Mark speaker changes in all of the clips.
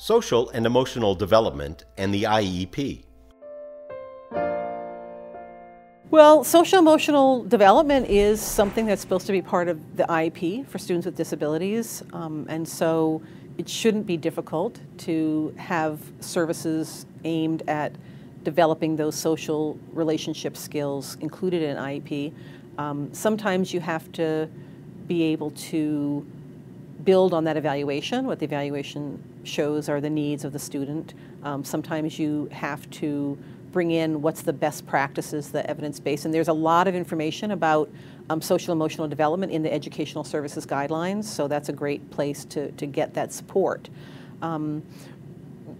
Speaker 1: social and emotional development, and the IEP.
Speaker 2: Well, social emotional development is something that's supposed to be part of the IEP for students with disabilities, and so it shouldn't be difficult to have services aimed at developing those social relationship skills included in an IEP. Sometimes you have to be able to build on that evaluation. What the evaluation shows are the needs of the student. Sometimes you have to bring in what's the best practices, the evidence-based, and there's a lot of information about social emotional development in the educational services guidelines, so that's a great place to get that support.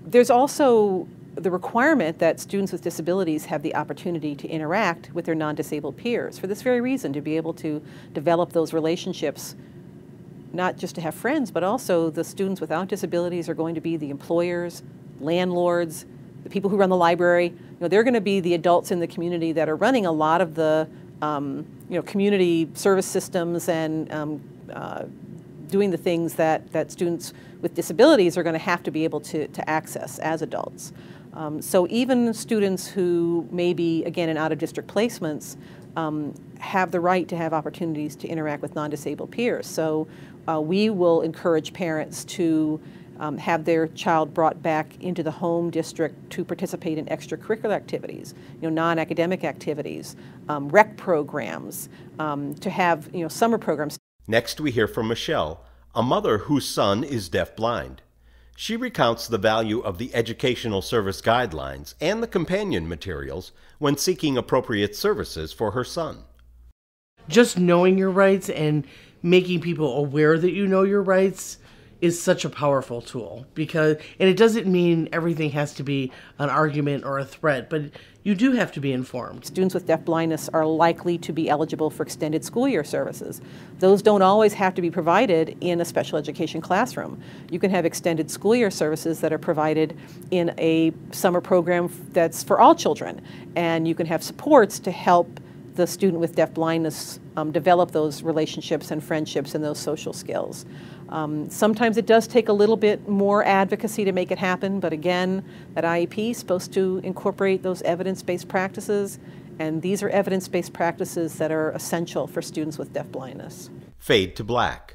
Speaker 2: There's also the requirement that students with disabilities have the opportunity to interact with their non-disabled peers for this very reason, to be able to develop those relationships, not just to have friends, but also the students without disabilities are going to be the employers, landlords, the people who run the library. They're going to be the adults in the community that are running a lot of the community service systems and doing the things that students with disabilities are going to have to be able to access as adults. So even students who may be, again, in out-of-district placements have the right to have opportunities to interact with non-disabled peers. So we will encourage parents to have their child brought back into the home district to participate in extracurricular activities, non-academic activities, rec programs, to have summer programs.
Speaker 1: Next we hear from Michelle, a mother whose son is deafblind. She recounts the value of the educational service guidelines and the companion materials when seeking appropriate services for her son.
Speaker 3: Just knowing your rights and making people aware that you know your rights is such a powerful tool, and it doesn't mean everything has to be an argument or a threat, but you do have to be informed.
Speaker 2: Students with deafblindness are likely to be eligible for extended school year services. Those don't always have to be provided in a special education classroom. You can have extended school year services that are provided in a summer program that's for all children, and you can have supports to help the student with deafblindness develop those relationships and friendships and those social skills. Sometimes it does take a little bit more advocacy to make it happen, but again, that IEP is supposed to incorporate those evidence-based practices, and these are evidence-based practices that are essential for students with deafblindness.
Speaker 1: Fade to black.